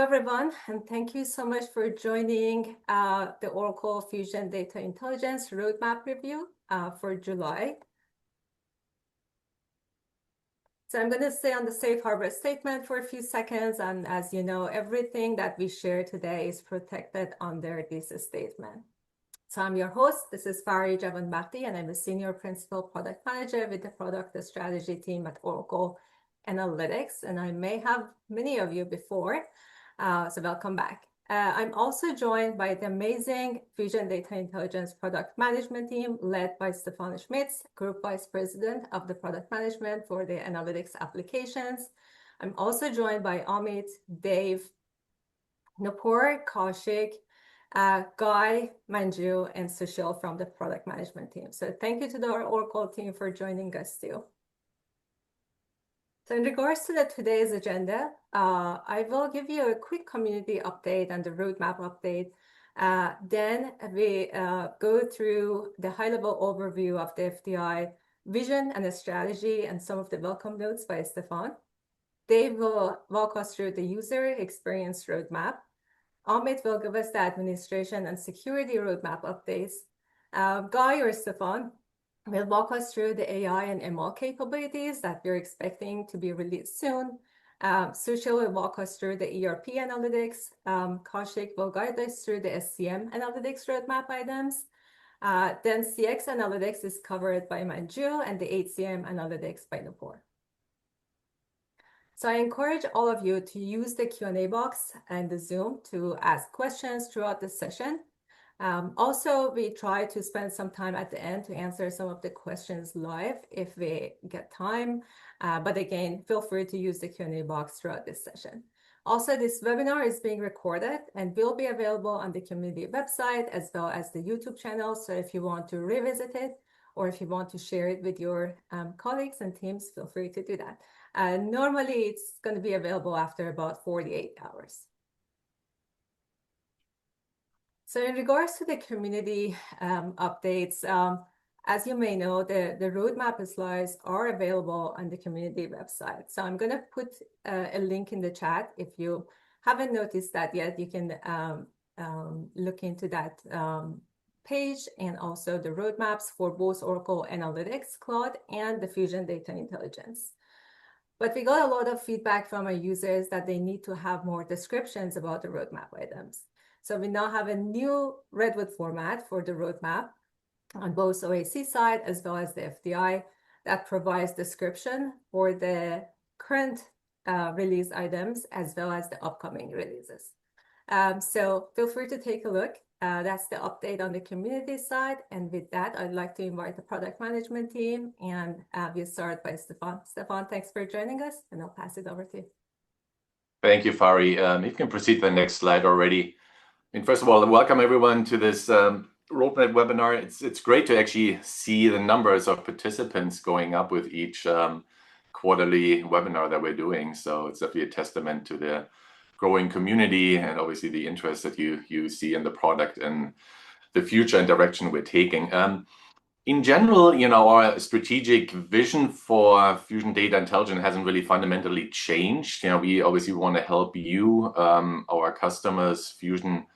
everyone, and thank you so much for joining the Oracle Fusion Data Intelligence Roadmap Review for July. So I'm going to stay on the safe harbor statement for a few seconds, and as you know, everything that we share today is protected under this statement. So I'm your host. This is Fari Javanbhakti, and I'm a Senior Principal Product Manager with the Product Strategy team at Oracle Analytics, and I may have many of you before, so welcome back. I'm also joined by the amazing Fusion Data Intelligence Product Management team led by Stefan Schmitz, Group Vice President of the Product Management for the Analytics applications. I'm also joined by Amit, Dave, Nupur, Kaushik, Guy, Manju, and Sushil from the Product Management team. So thank you to the Oracle team for joining us too. So in regards to today's agenda, I will give you a quick community update and the roadmap update. Then we go through the high-level overview of the FDI vision and the strategy and some of the welcome notes by Stefan. Dave will walk us through the user experience roadmap. Amit will give us the administration and security roadmap updates. Guy or Stefan will walk us through the AI and ML capabilities that we're expecting to be released soon. Sushil will walk us through the ERP Analytics. Kaushik will guide us through the SCM Analytics roadmap items. Then CX Analytics is covered by Manju and the HCM Analytics by Nupur. So I encourage all of you to use the Q&A box and the Zoom to ask questions throughout the session. Also, we try to spend some time at the end to answer some of the questions live if we get time. But again, feel free to use the Q&A box throughout this session. Also, this webinar is being recorded and will be available on the community website as well as the YouTube channel. So if you want to revisit it or if you want to share it with your colleagues and teams, feel free to do that. Normally, it's going to be available after about 48 hours. So in regards to the community updates, as you may know, the roadmap slides are available on the community website. So I'm going to put a link in the chat. If you haven't noticed that yet, you can look into that page and also the roadmaps for both Oracle Analytics Cloud and the Fusion Data Intelligence. But we got a lot of feedback from our users that they need to have more descriptions about the roadmap items. So we now have a new Redwood format for the roadmap on both OAC side as well as the FDI that provides description for the current release items as well as the upcoming releases. So feel free to take a look. That's the update on the community side. And with that, I'd like to invite the product management team and we'll start by Stefan. Stefan, thanks for joining us, and I'll pass it over to you. Thank you, Fari. You can proceed to the next slide already. And first of all, welcome everyone to this roadmap webinar. It's great to actually see the numbers of participants going up with each quarterly webinar that we're doing. So it's definitely a testament to the growing community and obviously the interest that you see in the product and the future and direction we're taking. In general, our strategic vision for Fusion Data Intelligence hasn't really fundamentally changed. We obviously want to help you, our customers, Fusion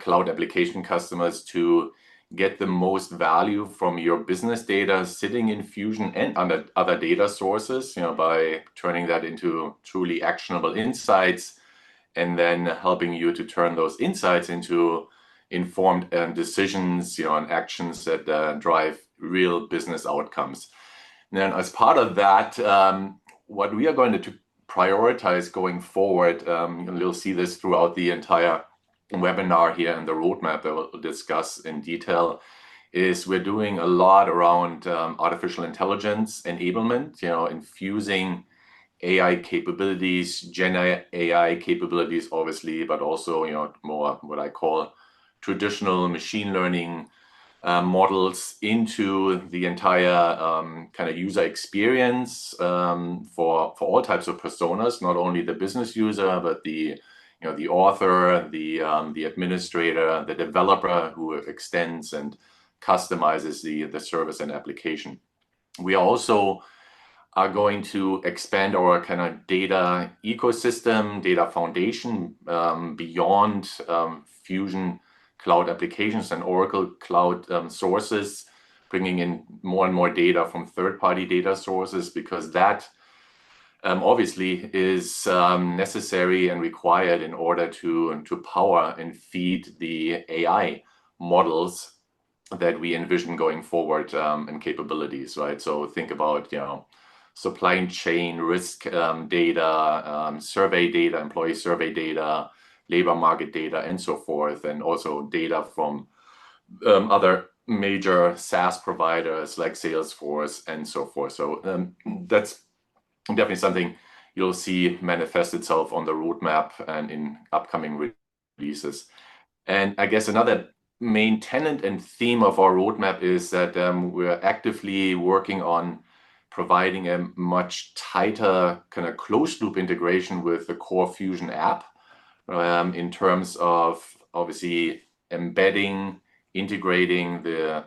cloud application customers, to get the most value from your business data sitting in Fusion and other data sources, by turning that into truly actionable insights and then helping you to turn those insights into informed decisions, and actions that drive real business outcomes. And then as part of that, what we are going to prioritize going forward, you'll see this throughout the entire webinar here and the roadmap that we'll discuss in detail, is we're doing a lot around artificial intelligence enablement, infusing AI capabilities, Gen AI capabilities, obviously, but also, more what I call traditional machine learning models into the entire kind of user experience for all types of personas, not only the business user, but the author, the administrator, the developer who extends and customizes the service and application. We are also are going to expand our kind of data ecosystem, data foundation beyond Fusion Cloud applications and Oracle Cloud sources, bringing in more and more data from third-party data sources, because that obviously is necessary and required in order to power and feed the AI models that we envision going forward and capabilities, right? So think about, supply chain risk data, survey data, employee survey data, labor market data, and so forth, and also data from other major SaaS providers like Salesforce and so forth. So that's definitely something you'll see manifest itself on the roadmap and in upcoming releases. And I guess another main tenet and theme of our roadmap is that we're actively working on providing a much tighter kind of closed loop integration with the core Fusion app in terms of obviously embedding, integrating the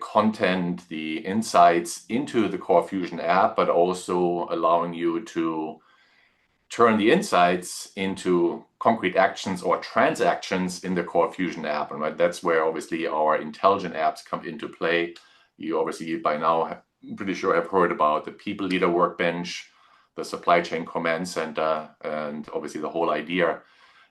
content, the insights into the core Fusion app, but also allowing you to turn the insights into concrete actions or transactions in the core Fusion app. And right, that's where obviously our intelligent apps come into play. You obviously by now, I'm pretty sure have heard about the People Leader Workbench, the Supply Chain Command Center, and obviously the whole idea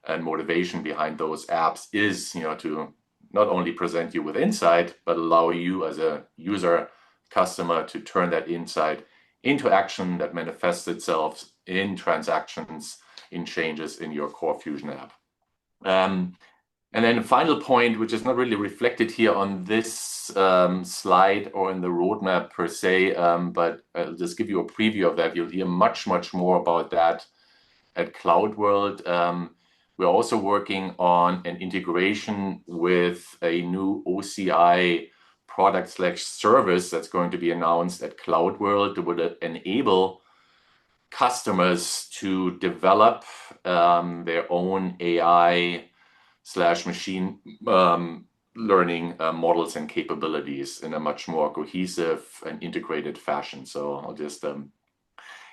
and motivation behind those apps is, to not only present you with insight, but allow you as a user customer to turn that insight into action that manifests itself in transactions, in changes in your core Fusion app. And then the final point, which is not really reflected here on this slide or in the roadmap per se, but I'll just give you a preview of that. You'll hear much, much more about that at Cloud World. We're also working on an integration with a new OCI product/service that's going to be announced at Cloud World that would enable customers to develop their own AI/machine learning models and capabilities in a much more cohesive and integrated fashion. So I'll just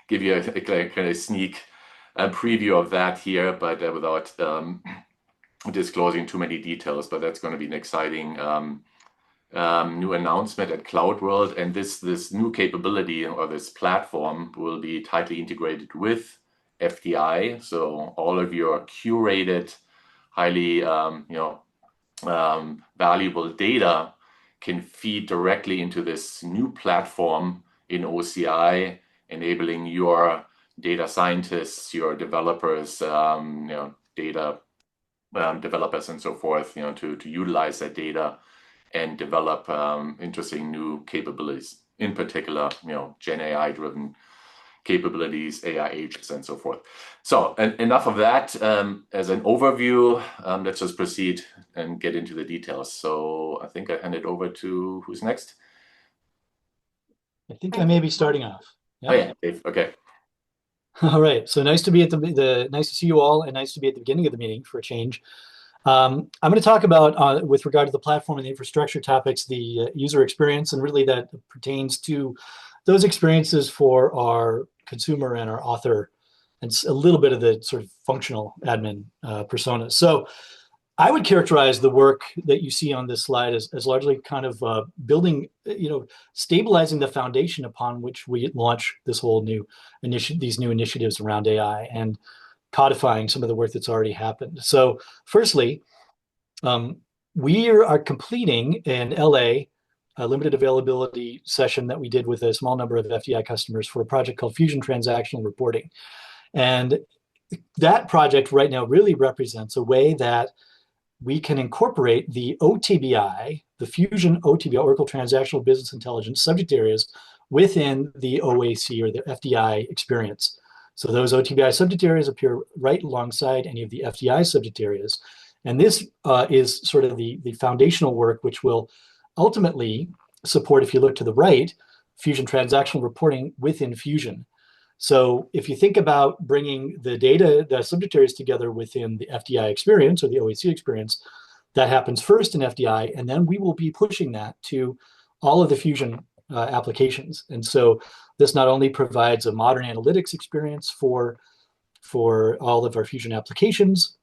give you a kind of sneak preview of that here, but without disclosing too many details. But that's going to be an exciting new announcement at Cloud World. And this new capability or this platform will be tightly integrated with FDI. So all of your curated, highly valuable data can feed directly into this new platform in OCI, enabling your data scientists, your developers, data developers and so forth, to utilize that data and develop interesting new capabilities, in particular, Gen AI driven capabilities, AI agents, and so forth. So enough of that as an overview. Let's just proceed and get into the details. So I think I hand it over to who's next? I think I may be starting off. Yep. Oh yeah, Dave. Okay. All right. So nice to be at nice to see you all, and nice to be at the beginning of the meeting for a change. I'm going to talk about, with regard to the platform and the infrastructure topics, the user experience, and really that pertains to those experiences for our consumer and our author, and a little bit of the sort of functional admin personas. So I would characterize the work that you see on this slide as largely kind of building, stabilizing the foundation upon which we launch this whole new these new initiatives around AI, and codifying some of the work that's already happened. So firstly, we are completing in LA a limited availability session that we did with a small number of FDI customers for a project called Fusion Transactional Reporting. And that project right now really represents a way that we can incorporate the OTBI, the Fusion OTBI, Oracle Transactional Business Intelligence subject areas within the OAC or the FDI experience. So those OTBI subject areas appear right alongside any of the FDI subject areas. And this is sort of the foundational work which will ultimately support, if you look to the right, Fusion Transactional Reporting within Fusion. So if you think about bringing the data, the subject areas together within the FDI experience or the OAC experience, that happens first in FDI, and then we will be pushing that to all of the Fusion applications. And so this not only provides a modern analytics experience for all of our Fusion applications,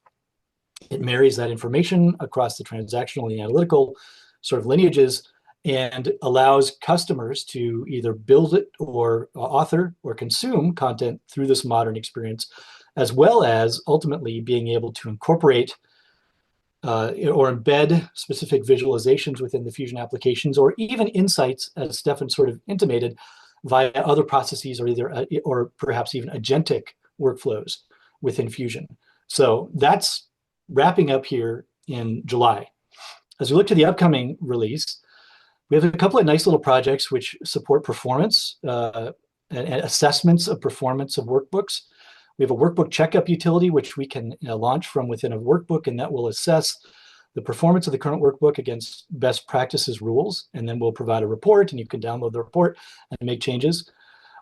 it marries that information across the transactional and analytical sort of lineages and allows customers to either build it or author or consume content through this modern experience, as well as ultimately being able to incorporate or embed specific visualizations within the Fusion applications, or even insights, as Stefan sort of intimated, via other processes or perhaps even agentic workflows within Fusion. So that's wrapping up here in July. As we look to the upcoming release, we have a couple of nice little projects which support performance and assessments of performance of workbooks. We have a workbook checkup utility, which we can launch from within a workbook, and that will assess the performance of the current workbook against best practices rules. And then we'll provide a report, and you can download the report and make changes.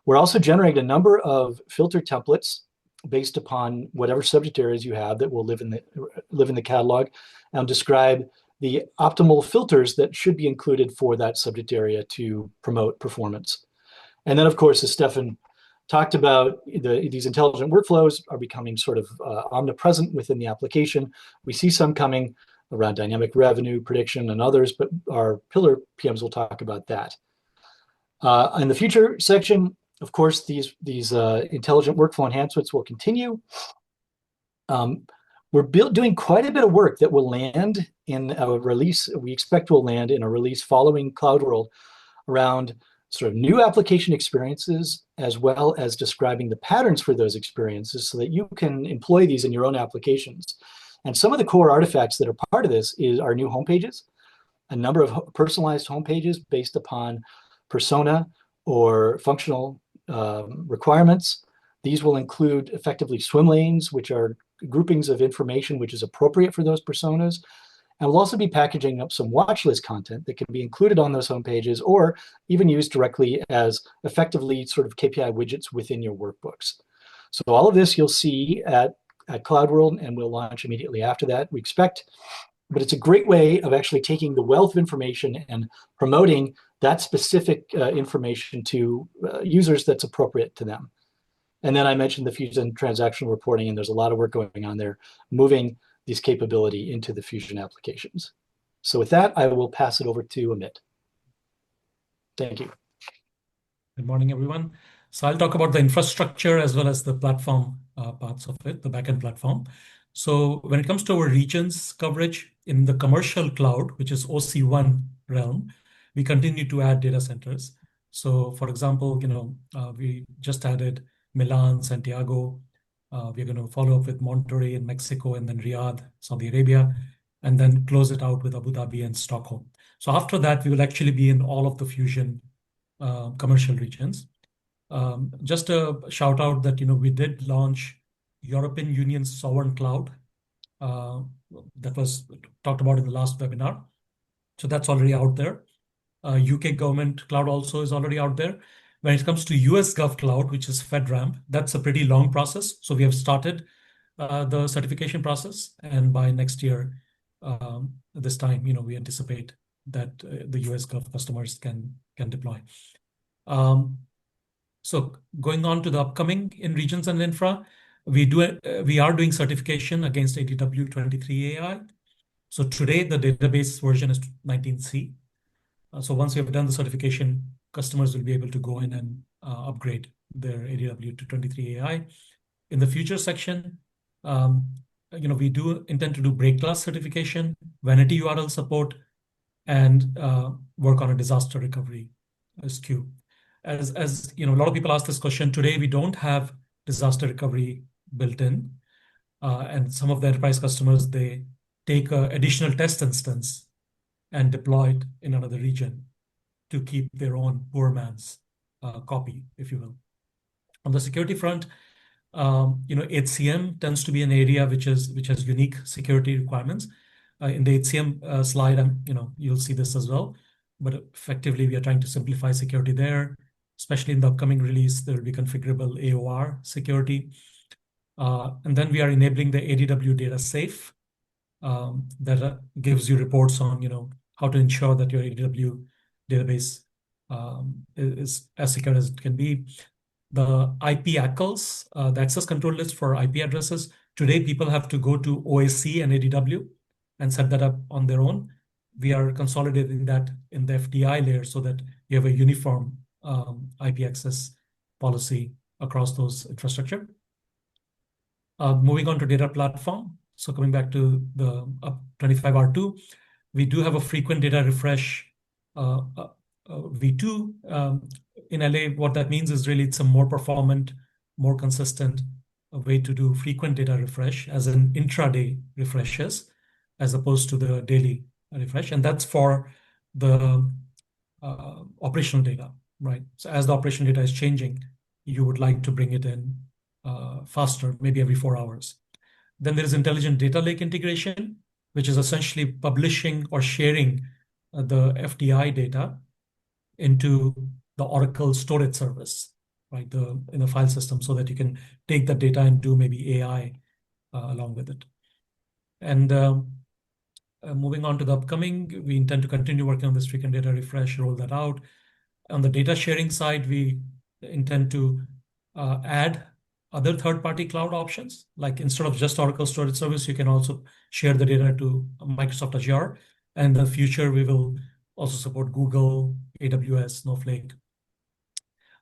We're also generating a number of filter templates based upon whatever subject areas you have that will live in the catalog, and describe the optimal filters that should be included for that subject area to promote performance. And then, of course, as Stefan talked about, these intelligent workflows are becoming sort of omnipresent within the application. We see some coming around dynamic revenue prediction and others, but our pillar PMs will talk about that. In the future section, of course, these intelligent workflow enhancements will continue. We're doing quite a bit of work that will land in a release. We expect will land in a release following Cloud World around sort of new application experiences, as well as describing the patterns for those experiences so that you can employ these in your own applications. And some of the core artifacts that are part of this is our new homepages, a number of personalized homepages based upon persona or functional requirements. These will include effectively swim lanes, which are groupings of information which is appropriate for those personas. And we'll also be packaging up some watch list content that can be included on those homepages, or even used directly as effectively sort of KPI widgets within your workbooks. So all of this you'll see at Cloud World, and we'll launch immediately after that, we expect. But it's a great way of actually taking the wealth of information and promoting that specific information to users that's appropriate to them. And then I mentioned the Fusion transactional reporting, and there's a lot of work going on there, moving this capability into the Fusion applications. So with that, I will pass it over to Amit. Thank you. Good morning, everyone. So I'll talk about the infrastructure as well as the platform parts of it, the backend platform. So when it comes to our regions coverage in the commercial cloud, which is OC1 realm, we continue to add data centers. So for example, we just added Milan, Santiago. We're going to follow up with Monterrey in Mexico, and then Riyadh, Saudi Arabia, and then close it out with Abu Dhabi and Stockholm. So after that, we will actually be in all of the Fusion commercial regions. Just a shout out that we did launch European Union Sovereign Cloud. That was talked about in the last webinar. So that's already out there. UK government cloud also is already out there. When it comes to US Gov Cloud, which is FedRAMP, that's a pretty long process. So we have started the certification process, and by next year, this time, we anticipate that the US Gov customers can deploy. So going on to the upcoming in regions and infra, we are doing certification against ADW 23 AI. So today the database version is 19C. So once we have done the certification, customers will be able to go in and upgrade their ADW to 23 AI. In the future section, we do intend to do break glass certification, vanity URL support, and work on a disaster recovery SKU. As a lot of people ask this question today, we don't have disaster recovery built in, and some of the enterprise customers, they take an additional test instance and deploy it in another region to keep their own poor man's copy, if you will. On the security front, HCM tends to be an area which has unique security requirements. In the HCM slide, you'll see this as well. But effectively, we are trying to simplify security there. Especially in the upcoming release, there will be configurable AOR security. And then we are enabling the ADW data safe that gives you reports on how to ensure that your ADW database is as secure as it can be. The IP ACLs, the access control list for IP addresses. Today, people have to go to OAC and ADW and set that up on their own. We are consolidating that in the FDI layer so that you have a uniform IP access policy across those infrastructure. Moving on to data platform. So coming back to the 25R2, we do have a frequent data refresh V2 in LA. What that means is really it's a more performant, more consistent way to do frequent data refresh as in intraday refreshes, as opposed to the daily refresh. And that's for the operational data, right? So as the operational data is changing, you would like to bring it in faster, maybe every 4 hours. Then there is intelligent data lake integration, which is essentially publishing or sharing the FDI data into the Oracle storage service, right? In the file system, so that you can take that data and do maybe AI along with it. And moving on to the upcoming, we intend to continue working on this frequent data refresh, roll that out. On the data sharing side, we intend to add other third-party cloud options. Like instead of just Oracle storage service, you can also share the data to Microsoft Azure. And in the future, we will also support Google, AWS, Snowflake.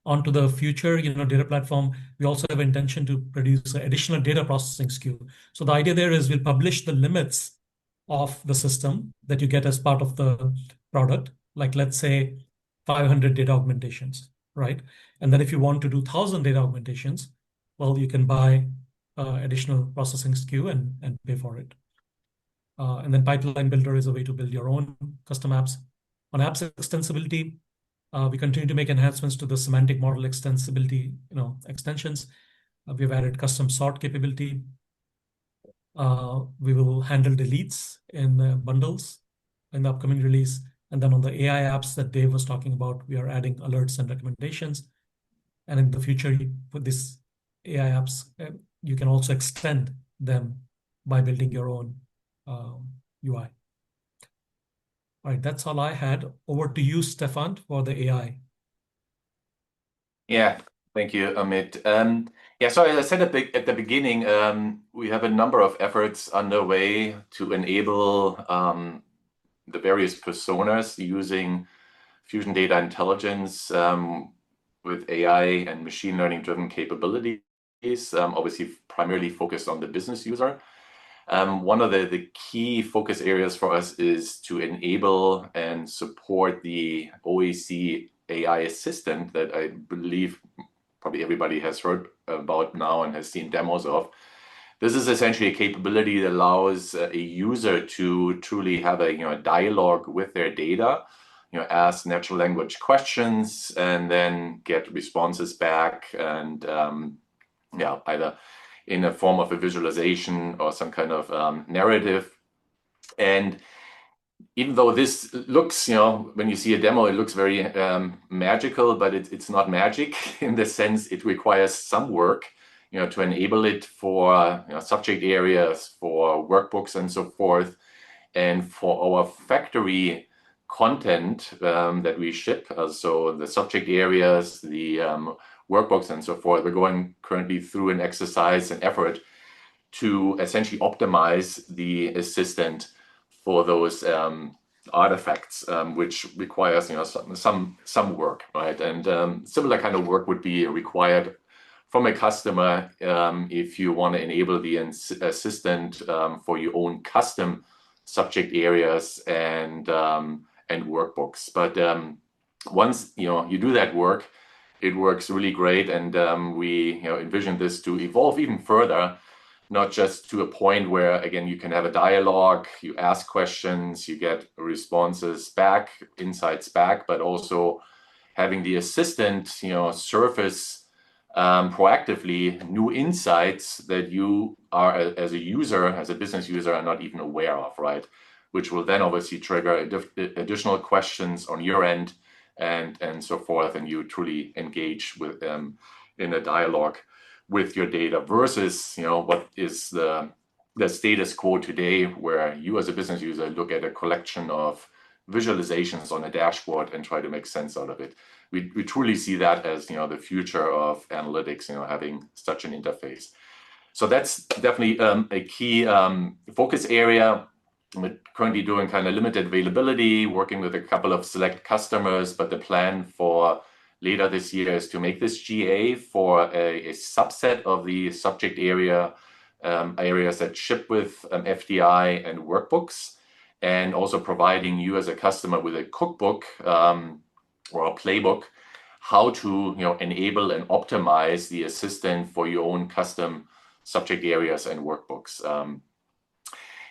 On to the future, data platform, we also have intention to produce an additional data processing SKU. So the idea there is we'll publish the limits of the system that you get as part of the product. Like let's say 500 data augmentations, right? And then if you want to do 1,000 data augmentations, well, you can buy additional processing SKU and pay for it. And then Pipeline Builder is a way to build your own custom apps. On apps extensibility, we continue to make enhancements to the semantic model extensibility, extensions. We've added custom sort capability. We will handle deletes in bundles in the upcoming release. And then on the AI apps that Dave was talking about, we are adding alerts and recommendations. And in the future, with these AI apps, you can also extend them by building your own UI. All right, that's all I had. Over to you, Stefan, for the AI. Yeah, thank you, Amit. Yeah, so as I said at the beginning, we have a number of efforts underway to enable the various personas using Fusion Data Intelligence with AI and machine learning driven capabilities, obviously primarily focused on the business user. One of the key focus areas for us is to enable and support the OAC AI assistant that I believe probably everybody has heard about now and has seen demos of. This is essentially a capability that allows a user to truly have a dialogue with their data, ask natural language questions and then get responses back, and either in a form of a visualization or some kind of narrative. And even though this looks, when you see a demo, it looks very magical, but it's not magic in the sense it requires some work, to enable it for subject areas, for workbooks and so forth. And for our factory content that we ship, so the subject areas, the workbooks and so forth, we're going currently through an exercise and effort to essentially optimize the assistant for those artifacts, which requires some work, right? And similar kind of work would be required from a customer if you want to enable the assistant for your own custom subject areas and workbooks. But once you do that work, it works really great, and we envision this to evolve even further, not just to a point where, again, you can have a dialogue, you ask questions, you get responses back, insights back, but also having the assistant surface proactively new insights that you are, as a user, as a business user, are not even aware of, right? Which will then obviously trigger additional questions on your end and so forth, and you truly engage with them in a dialogue with your data versus what is the status quo today, where you as a business user look at a collection of visualizations on a dashboard and try to make sense out of it. We truly see that as the future of analytics, having such an interface. So that's definitely a key focus area. We're currently doing kind of limited availability, working with a couple of select customers, but the plan for later this year is to make this GA for a subset of the subject areas that ship with FDI and workbooks, and also providing you as a customer with a cookbook or a playbook, how to enable and optimize the assistant for your own custom subject areas and workbooks.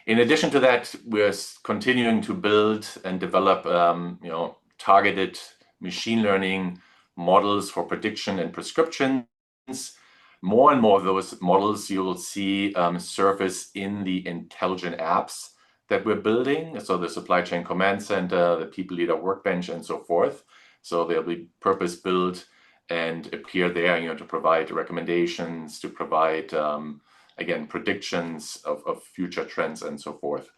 In addition to that, we're continuing to build and develop targeted machine learning models for prediction and prescriptions. More and more of those models you will see surface in the intelligent apps that we're building. So the supply chain command center, the people leader workbench, and so forth. So they'll be purpose built and appear there, to provide recommendations, to provide again predictions of future trends and so forth.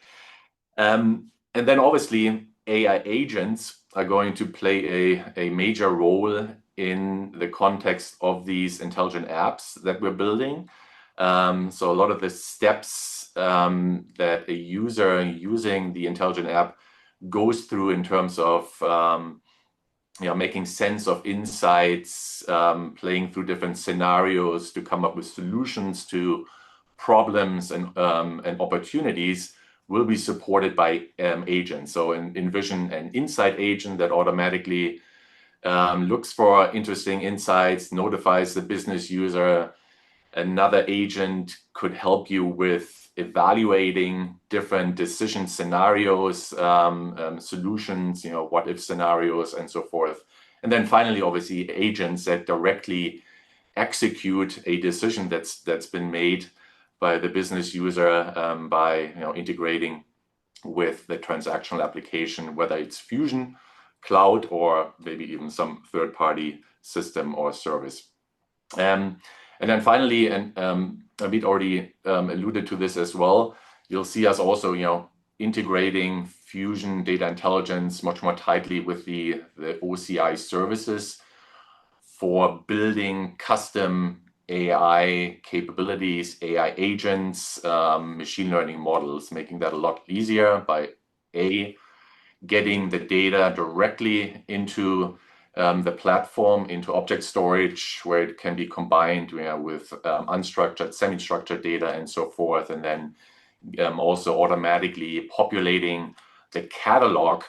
And then obviously AI agents are going to play a major role in the context of these intelligent apps that we're building. So a lot of the steps that a user using the intelligent app goes through in terms of making sense of insights, playing through different scenarios to come up with solutions to problems and opportunities will be supported by agents. So envision an insight agent that automatically looks for interesting insights, notifies the business user. Another agent could help you with evaluating different decision scenarios, solutions, what if scenarios, and so forth. And then finally, obviously, agents that directly execute a decision that's been made by the business user by integrating with the transactional application, whether it's Fusion, cloud, or maybe even some third-party system or service. And then finally, and Abid already alluded to this as well, you'll see us also integrating Fusion data intelligence much more tightly with the OCI services for building custom AI capabilities, AI agents, machine learning models, making that a lot easier by getting the data directly into the platform, into object storage, where it can be combined with unstructured, semi-structured data, and so forth, and then also automatically populating the catalog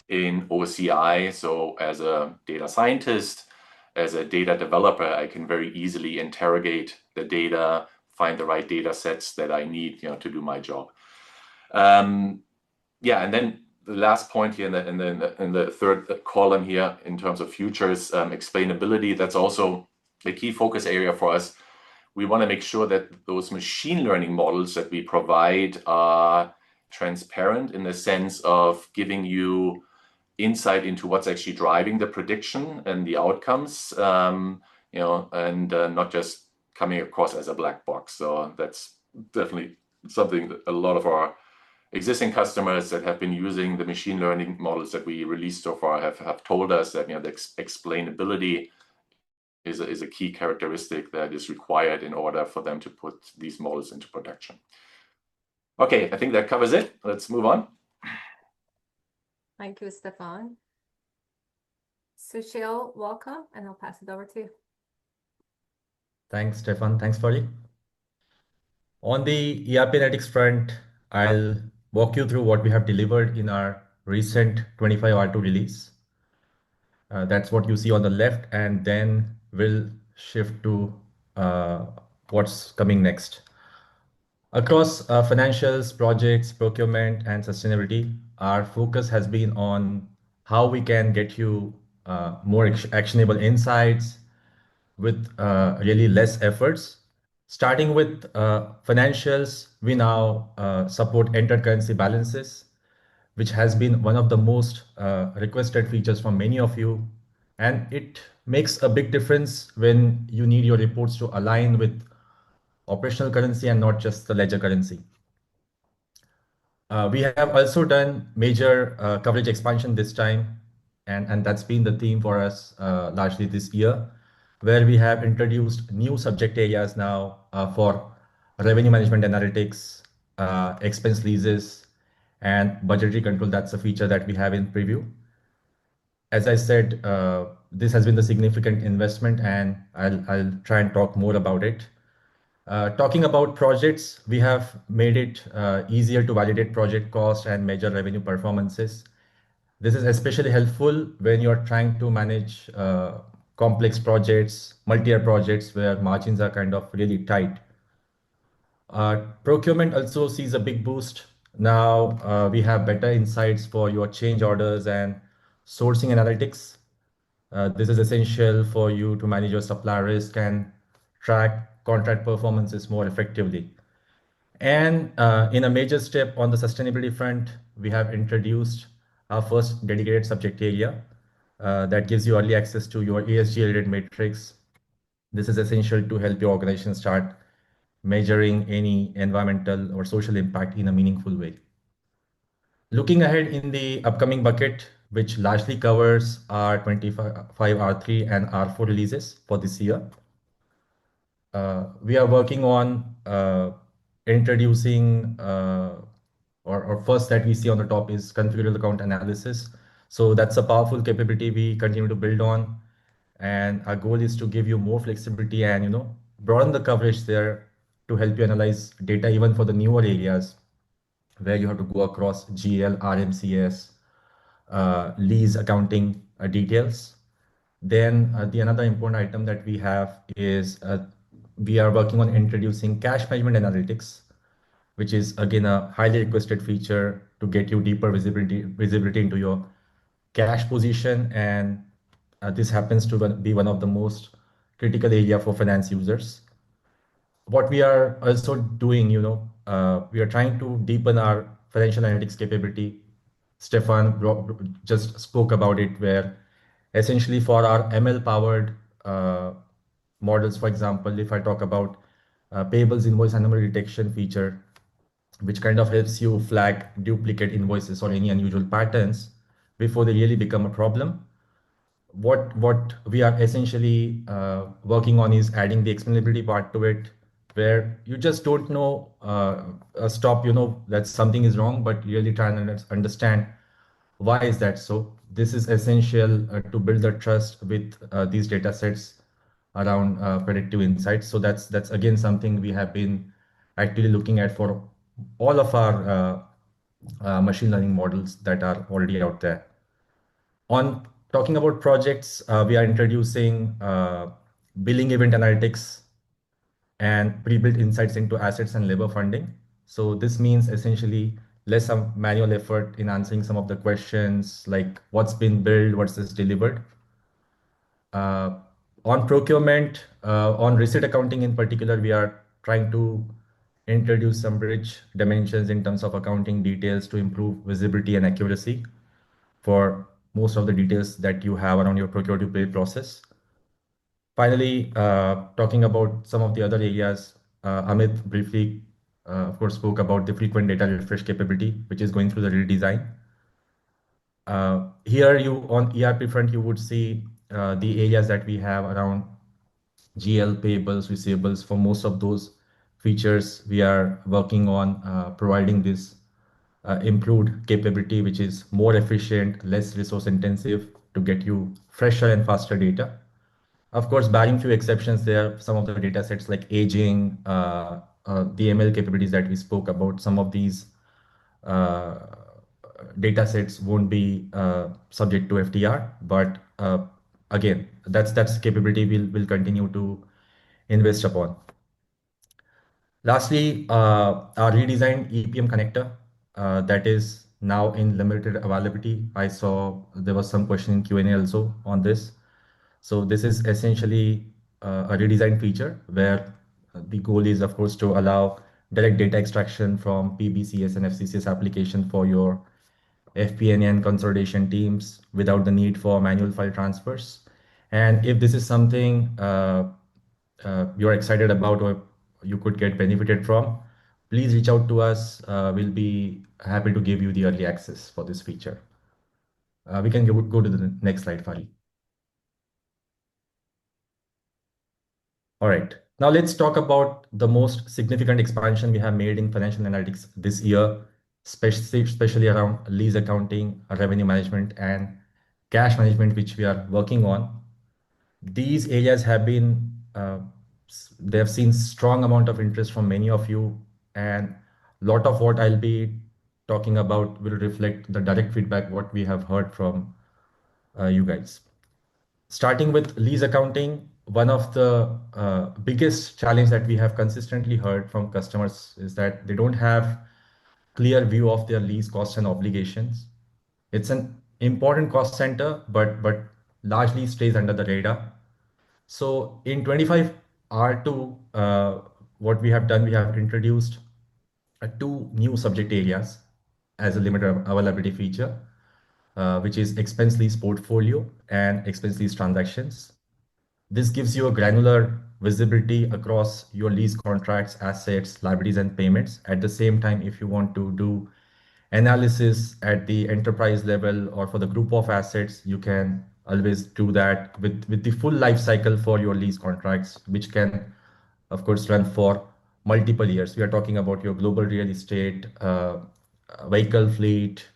in OCI. So as a data scientist, as a data developer, I can very easily interrogate the data, find the right data sets that I need to do my job. And then the last point here in the third column here in terms of futures, explainability, that's also a key focus area for us. We want to make sure that those machine learning models that we provide are transparent in the sense of giving you insight into what's actually driving the prediction and the outcomes, and not just coming across as a black box. So that's definitely something that a lot of our existing customers that have been using the machine learning models that we released so far have told us that the explainability is a key characteristic that is required in order for them to put these models into production. Okay, I think that covers it. Let's move on. Thank you, Stefan. Sushil, welcome, and I'll pass it over to you. Thanks, Stefan. Thanks, Fari. On the ERP Analytics front, I'll walk you through what we have delivered in our recent 25 R2 release. That's what you see on the left, and then we'll shift to what's coming next. Across financials, projects, procurement, and sustainability, our focus has been on how we can get you more actionable insights with really less efforts. Starting with financials, we now support entered currency balances, which has been one of the most requested features from many of you. And it makes a big difference when you need your reports to align with operational currency and not just the ledger currency. We have also done major coverage expansion this time, and that's been the theme for us largely this year, where we have introduced new subject areas now for revenue management analytics, expense leases, and budgetary control. That's a feature that we have in preview. As I said, this has been the significant investment, and I'll try and talk more about it. Talking about projects, we have made it easier to validate project cost and measure revenue performances. This is especially helpful when you're trying to manage complex projects, multi-year projects where margins are kind of really tight. Procurement also sees a big boost. Now we have better insights for your change orders and sourcing analytics. This is essential for you to manage your supplier risk and track contract performances more effectively. And in a major step on the sustainability front, we have introduced our first dedicated subject area that gives you early access to your ESG-related metrics. This is essential to help your organization start measuring any environmental or social impact in a meaningful way. Looking ahead in the upcoming bucket, which largely covers our 25 R3 and R4 releases for this year, we are working on introducing, or first that we see on the top is configurable account analysis. So that's a powerful capability we continue to build on. And our goal is to give you more flexibility and, broaden the coverage there to help you analyze data even for the newer areas where you have to go across GL, RMCS, lease accounting details. Then the another important item that we have is we are working on introducing cash management analytics, which is again a highly requested feature to get you deeper visibility into your cash position. And this happens to be one of the most critical area for finance users. What we are also doing, we are trying to deepen our financial analytics capability. Stefan just spoke about it, where essentially for our ML powered models, for example, if I talk about payables invoice anomaly detection feature, which kind of helps you flag duplicate invoices or any unusual patterns before they really become a problem. What we are essentially working on is adding the explainability part to it, where you just don't know, stop, that something is wrong, but really try and understand why is that so. This is essential to build the trust with these data sets around predictive insights. So that's again something we have been actively looking at for all of our machine learning models that are already out there. On talking about projects, we are introducing billing event analytics and pre-built insights into assets and labor funding. So this means essentially less manual effort in answering some of the questions like what's been billed, what's this delivered. On procurement, on receipt accounting in particular, we are trying to introduce some bridge dimensions in terms of accounting details to improve visibility and accuracy for most of the details that you have around your procure to pay process. Finally, talking about some of the other areas, Amit briefly, of course, spoke about the frequent data refresh capability, which is going through the redesign. Here you on ERP front, you would see the areas that we have around GL, payables, receivables. For most of those features, we are working on providing this improved capability, which is more efficient, less resource intensive to get you fresher and faster data. Of course, barring few exceptions, there are some of the data sets like aging, the ML capabilities that we spoke about. Some of these data sets won't be subject to FDR, but again, that's capability we'll continue to invest upon. Lastly, our redesigned EPM connector that is now in limited availability. I saw there was some question in Q&A also on this. So this is essentially a redesigned feature where the goal is, of course, to allow direct data extraction from PBCS and FCCS application for your FP&A and consolidation teams without the need for manual file transfers. And if this is something you're excited about or you could get benefited from, please reach out to us. We'll be happy to give you the early access for this feature. We can go to the next slide, Fari. All right. Now let's talk about the most significant expansion we have made in financial analytics this year, especially around lease accounting, revenue management, and cash management, which we are working on. These areas have been, they have seen strong amount of interest from many of you, and a lot of what I'll be talking about will reflect the direct feedback, what we have heard from you guys. Starting with lease accounting, one of the biggest challenge that we have consistently heard from customers is that they don't have clear view of their lease costs and obligations. It's an important cost center, but largely stays under the radar. So in 25 R2, what we have done, we have introduced two new subject areas as a limited availability feature, which is expense lease portfolio and expense lease transactions. This gives you a granular visibility across your lease contracts, assets, liabilities, and payments. At the same time, if you want to do analysis at the enterprise level or for the group of assets, you can always do that with the full life cycle for your lease contracts, which can, of course, run for multiple years. We are talking about your global real estate, vehicle fleet,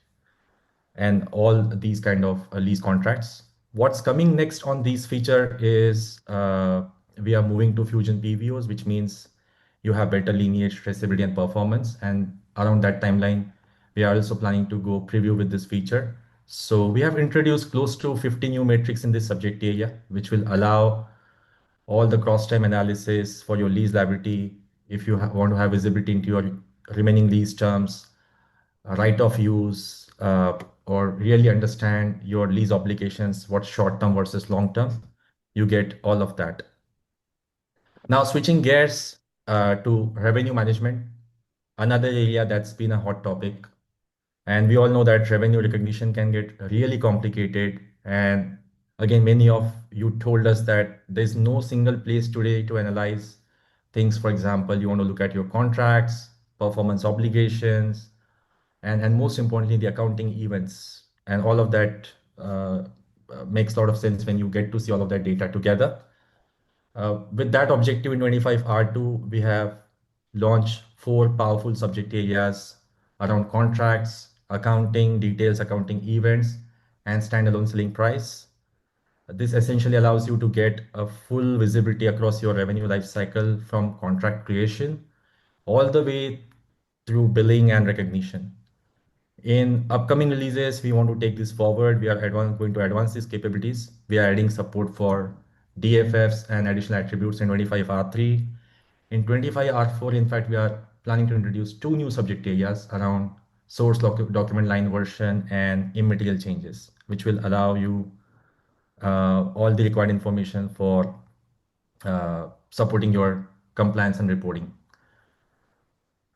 and all these kind of lease contracts. What's coming next on these feature is we are moving to Fusion PVOs, which means you have better lineage, traceability, and performance. And around that timeline, we are also planning to go preview with this feature. So we have introduced close to 50 new metrics in this subject area, which will allow all the cross-time analysis for your lease liability. If you want to have visibility into your remaining lease terms, right of use, or really understand your lease obligations, what's short-term versus long-term, you get all of that. Now switching gears to revenue management, another area that's been a hot topic. And we all know that revenue recognition can get really complicated. And again, many of you told us that there's no single place today to analyze things. For example, you want to look at your contracts, performance obligations, and most importantly, the accounting events. And all of that makes a lot of sense when you get to see all of that data together. With that objective in 25 R2, we have launched 4 powerful subject areas around contracts, accounting, details, accounting events, and standalone selling price. This essentially allows you to get a full visibility across your revenue lifecycle from contract creation all the way through billing and recognition. In upcoming releases, we want to take this forward. We are going to advance these capabilities. We are adding support for DFFs and additional attributes in 25 R3. In 25 R4, in fact, we are planning to introduce 2 new subject areas around source document line version and immaterial changes, which will allow you all the required information for supporting your compliance and reporting.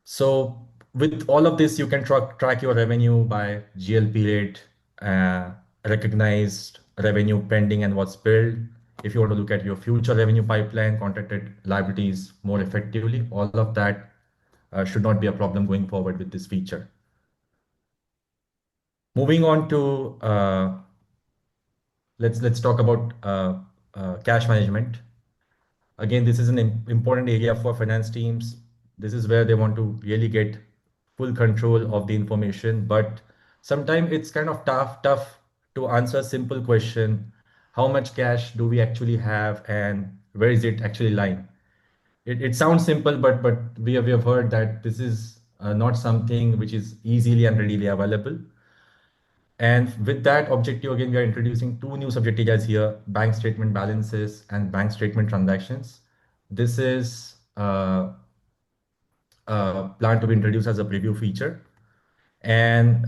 So with all of this, you can track your revenue by GLP rate, recognized revenue pending and what's billed. If you want to look at your future revenue pipeline, contracted liabilities more effectively, all of that should not be a problem going forward with this feature. Moving on to let's talk about cash management. Again, this is an important area for finance teams. This is where they want to really get full control of the information, but sometimes it's kind of tough to answer a simple question: how much cash do we actually have, and where is it actually lying? It sounds simple, but we have heard that this is not something which is easily and readily available. And with that objective, again, we are introducing 2 new subject areas here: bank statement balances and bank statement transactions. This is planned to be introduced as a preview feature. And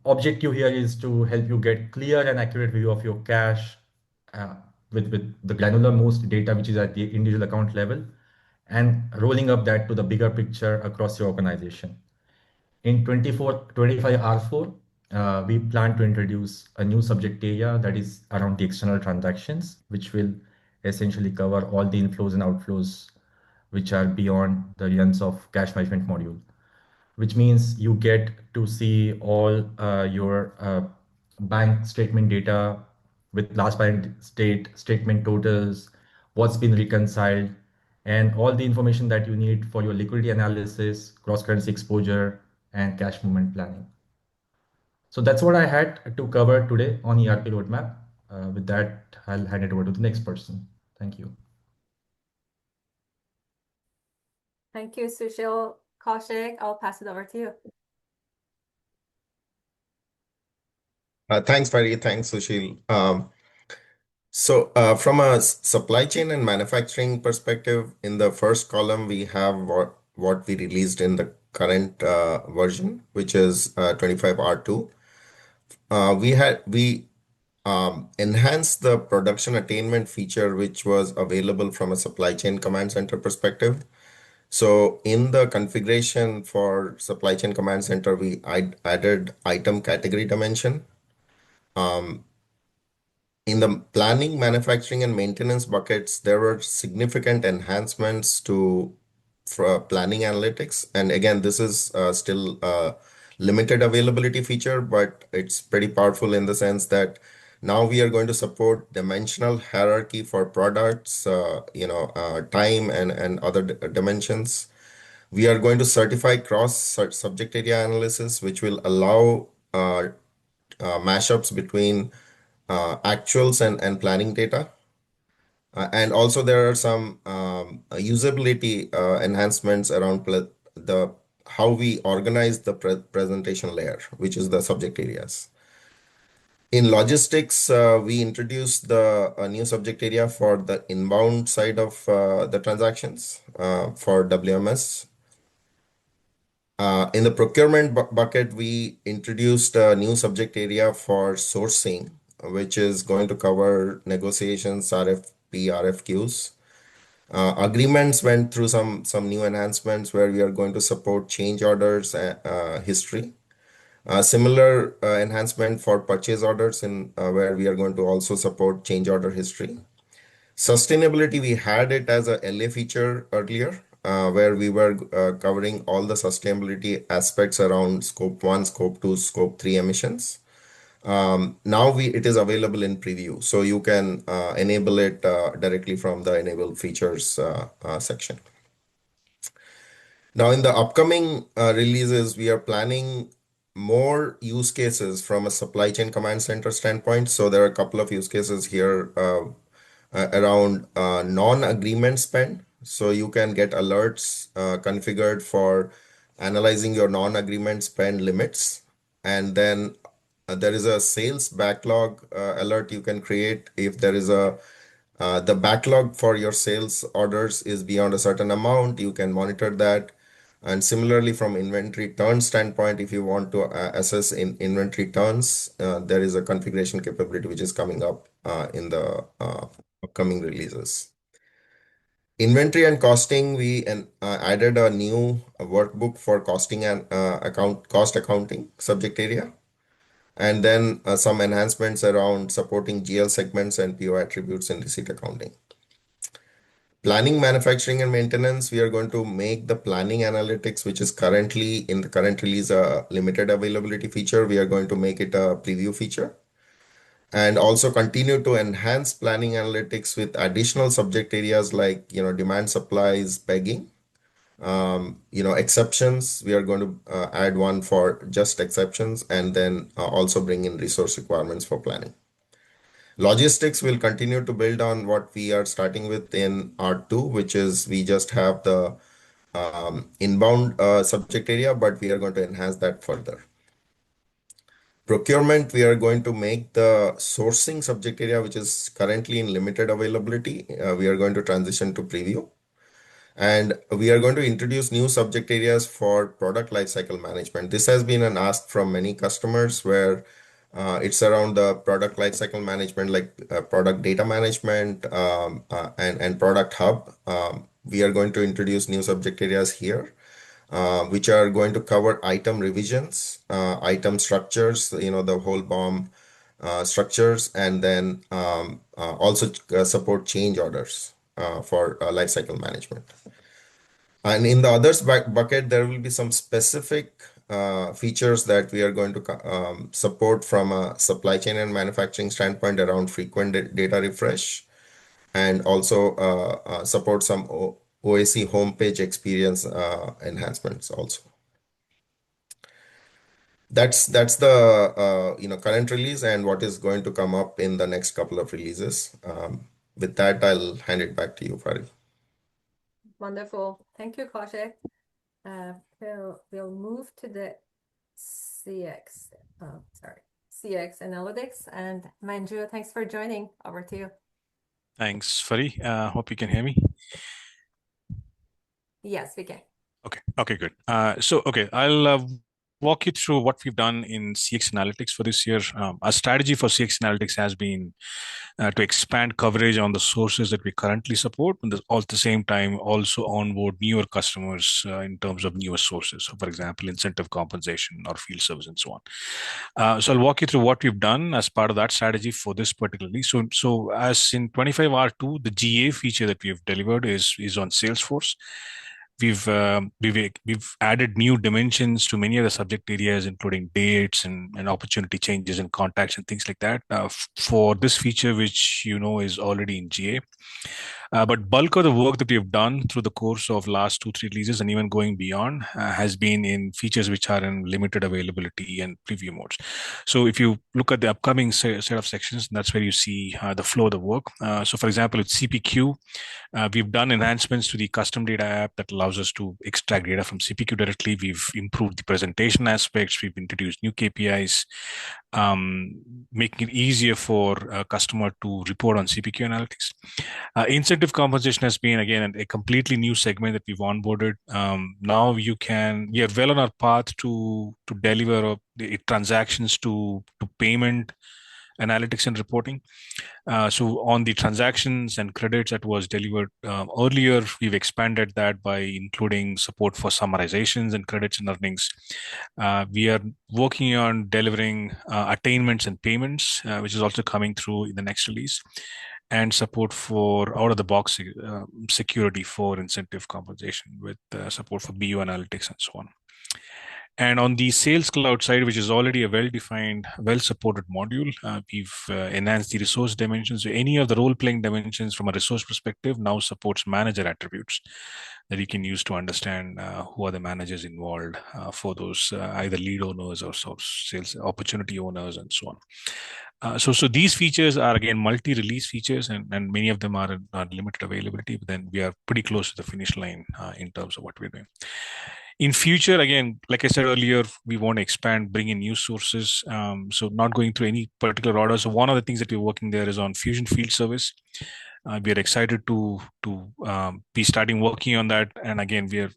objective here is to help you get clear and accurate view of your cash with the granular most data, which is at the individual account level, and rolling up that to the bigger picture across your organization. In 25 R4, we plan to introduce a new subject area that is around the external transactions, which will essentially cover all the inflows and outflows which are beyond the realms of cash management module. which means you get to see all your bank statement data with last bank statement totals, what's been reconciled, and all the information that you need for your liquidity analysis, cross-currency exposure, and cash movement planning. So that's what I had to cover today on ERP roadmap. With that, I'll hand it over to the next person. Thank you. Thank you, Sushil. Kaushik, I'll pass it over to you. Thanks, Fari. Thanks, Sushil. From a supply chain and manufacturing perspective, in the first column, we have what we released in the current version, which is 25R2. We enhanced the production attainment feature, which was available from a supply chain command center perspective. So in the configuration for supply chain command center, we added item category dimension. In the planning, manufacturing, and maintenance buckets, there were significant enhancements for planning analytics. And again, this is still a limited availability feature, but it's pretty powerful in the sense that now we are going to support dimensional hierarchy for products, time and other dimensions. We are going to certify cross subject area analysis, which will allow mashups between actuals and planning data. And also there are some usability enhancements around how we organize the presentation layer, which is the subject areas. In logistics, we introduced the new subject area for the inbound side of the transactions for WMS. In the procurement bucket, we introduced a new subject area for sourcing, which is going to cover negotiations, RFP, RFQs. Agreements went through some new enhancements where we are going to support change orders history. Similar enhancement for purchase orders where we are going to also support change order history. Sustainability, we had it as a LA feature earlier, where we were covering all the sustainability aspects around scope 1, scope 2, scope 3 emissions. Now it is available in preview, so you can enable it directly from the enable features section. Now in the upcoming releases, we are planning more use cases from a supply chain command center standpoint. So there are a couple of use cases here around non-agreement spend. So you can get alerts configured for analyzing your non-agreement spend limits. And then there is a sales backlog alert you can create if there is the backlog for your sales orders is beyond a certain amount, you can monitor that. And similarly, from inventory turn standpoint, if you want to assess inventory turns, there is a configuration capability which is coming up in the upcoming releases. Inventory and costing, we added a new workbook for costing and cost accounting subject area. And then some enhancements around supporting GL segments and PO attributes in receipt accounting. Planning, manufacturing, and maintenance, we are going to make the planning analytics, which is currently in the current release a limited availability feature. We are going to make it a preview feature. And also continue to enhance planning analytics with additional subject areas like demand, supplies, pegging. Exceptions, we are going to add one for just exceptions, and then also bring in resource requirements for planning. Logistics will continue to build on what we are starting with in R2, which is we just have the inbound subject area, but we are going to enhance that further. Procurement, we are going to make the sourcing subject area, which is currently in limited availability. We are going to transition to preview. And we are going to introduce new subject areas for product lifecycle management. This has been an ask from many customers where it's around the product lifecycle management, like product data management and product hub. We are going to introduce new subject areas here, which are going to cover item revisions, item structures, the whole BOM structures, and then also support change orders for lifecycle management. And in the others bucket, there will be some specific features that we are going to support from a supply chain and manufacturing standpoint around frequent data refresh, and also support some OAC homepage experience enhancements also. That's the current release and what is going to come up in the next couple of releases. With that, I'll hand it back to you, Farid. Wonderful. Thank you, Kaushik. We'll move to the CX Analytics. And Manju, thanks for joining. Over to you. Thanks, Fari. Hope you can hear me. Yes, we can. Okay, good. I'll walk you through what we've done in CX Analytics for this year. Our strategy for CX Analytics has been to expand coverage on the sources that we currently support, and at the same time also onboard newer customers in terms of newer sources. So, for example, incentive compensation or field service and so on. So I'll walk you through what we've done as part of that strategy for this particularly. So as in 25R2, the GA feature that we've delivered is on Salesforce. We've added new dimensions to many of the subject areas, including dates and opportunity changes and contacts and things like that for this feature, which is already in GA. But bulk of the work that we have done through the course of last 2-3 releases and even going beyond has been in features which are in limited availability and preview modes. So if you look at the upcoming set of sections, that's where you see the flow of the work. So for example, with CPQ, we've done enhancements to the custom data app that allows us to extract data from CPQ directly. We've improved the presentation aspects. We've introduced new KPIs, making it easier for a customer to report on CPQ analytics. Incentive compensation has been, again, a completely new segment that we've onboarded. Now we are well on our path to deliver transactions to payment analytics and reporting. So on the transactions and credits that was delivered earlier, we've expanded that by including support for summarizations and credits and earnings. We are working on delivering attainments and payments, which is also coming through in the next release, and support for out-of-the-box security for incentive compensation with support for BU analytics and so on. And on the Sales Cloud side, which is already a well-defined, well-supported module, we've enhanced the resource dimensions. So any of the role-playing dimensions from a resource perspective now supports manager attributes that you can use to understand who are the managers involved for those either lead owners or sales opportunity owners and so on. So these features are, again, multi-release features, and many of them are in limited availability, but then we are pretty close to the finish line in terms of what we're doing. In future, again, like I said earlier, we want to expand, bring in new sources. So not going through any particular order. So one of the things that we're working there is on Fusion Field Service. We are excited to be starting working on that. And again, we are